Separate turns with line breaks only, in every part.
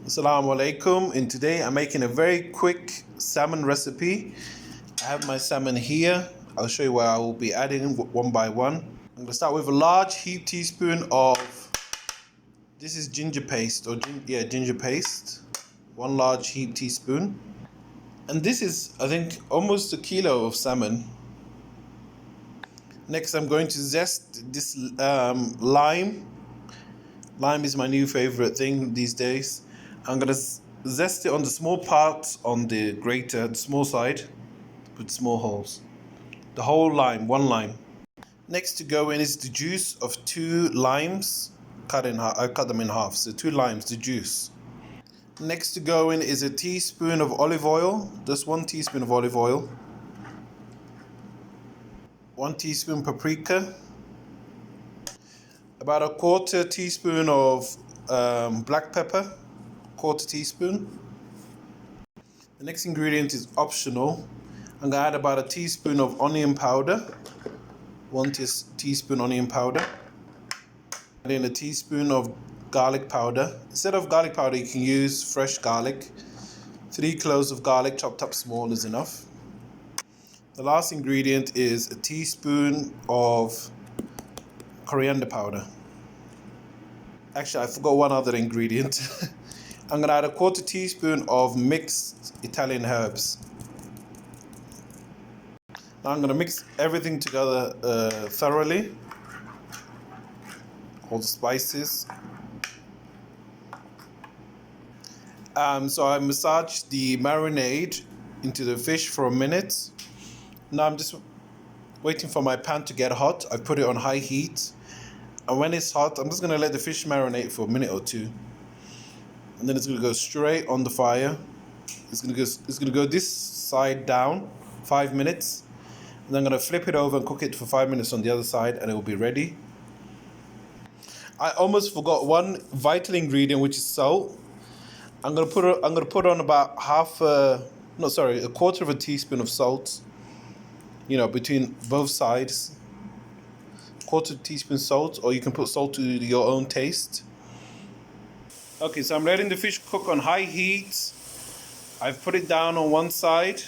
Assalamu alaikum, and today I'm making a very quick salmon recipe. I have my salmon here. I'll show you what I will be adding one by one. I'm going to start with a large heaped teaspoon of, this is ginger paste, or ginger paste. One large heaped teaspoon. And this is, I think, almost a kilo of salmon. Next I'm going to zest this lime. Lime is my new favorite thing these days. I'm going to zest it on the small parts on the grater, the small side, with small holes. The whole lime, one lime. Next to go in is the juice of 2 limes, cut in half. I cut them in half, so 2 limes, the juice. Next to go in is a teaspoon of olive oil, just 1 teaspoon of olive oil. 1 teaspoon paprika. About a 1/4 teaspoon of black pepper. 1/4 teaspoon. The next ingredient is optional. I'm gonna add about a teaspoon of onion powder. 1 teaspoon onion powder. Add in a teaspoon of garlic powder. Instead of garlic powder, you can use fresh garlic. 3 cloves of garlic chopped up small is enough. The last ingredient is a teaspoon of coriander powder. Actually, I forgot one other ingredient. I'm going to add a 1/4 teaspoon of mixed Italian herbs. Now I'm going to mix everything together thoroughly. All the spices. So I massage the marinade into the fish for a minute. Now I'm just waiting for my pan to get hot. I put it on high heat. And when it's hot, I'm just going to let the fish marinate for a minute or two. And then it's going to go straight on the fire. It's going to go this side down 5 minutes. And then I'm going to flip it over and cook it for 5 minutes on the other side, and it will be ready. I almost forgot one vital ingredient, which is salt. I'm going to put on about a 1/4 of a teaspoon of salt. You know, between both sides. 1/4 teaspoon salt, or you can put salt to your own taste. Okay, so I'm letting the fish cook on high heat. I've put it down on one side,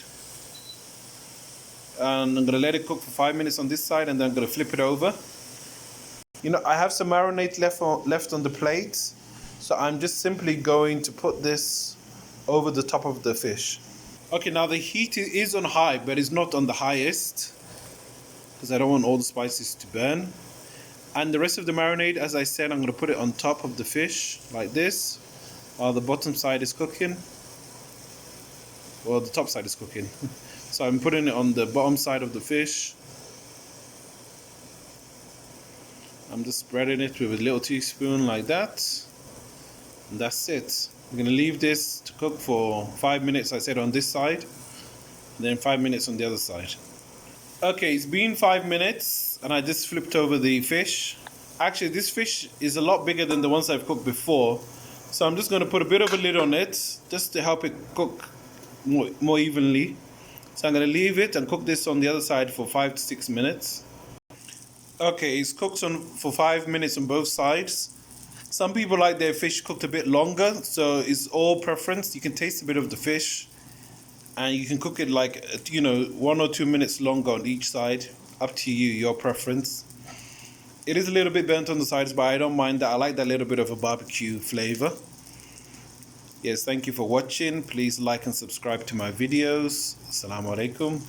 and I'm gonna let it cook for 5 minutes on this side, and then I'm gonna flip it over. You know, I have some marinade left on the plate, so I'm just simply going to put this over the top of the fish. Okay, now the heat is on high, but it's not on the highest, because I don't want all the spices to burn. And the rest of the marinade, as I said, I'm going to put it on top of the fish, like this, while the bottom side is cooking. Well, the top side is cooking. So I'm putting it on the bottom side of the fish. I'm just spreading it with a little teaspoon like that. And that's it. I'm going to leave this to cook for 5 minutes, I said, on this side. And then 5 minutes on the other side. Okay, it's been 5 minutes, and I just flipped over the fish. Actually, this fish is a lot bigger than the ones I've cooked before. So I'm just going to put a bit of a lid on it, just to help it cook more evenly. So I'm going to leave it and cook this on the other side for 5 to 6 minutes. Okay, it's cooked for 5 minutes on both sides. Some people like their fish cooked a bit longer, so it's all preference. You can taste a bit of the fish, and you can cook it like, 1 or 2 minutes longer on each side. Up to you, your preference. It is a little bit burnt on the sides, but I don't mind that. I like that little bit of a barbecue flavor. Yes, thank you for watching. Please like and subscribe to my videos. Assalamu alaikum.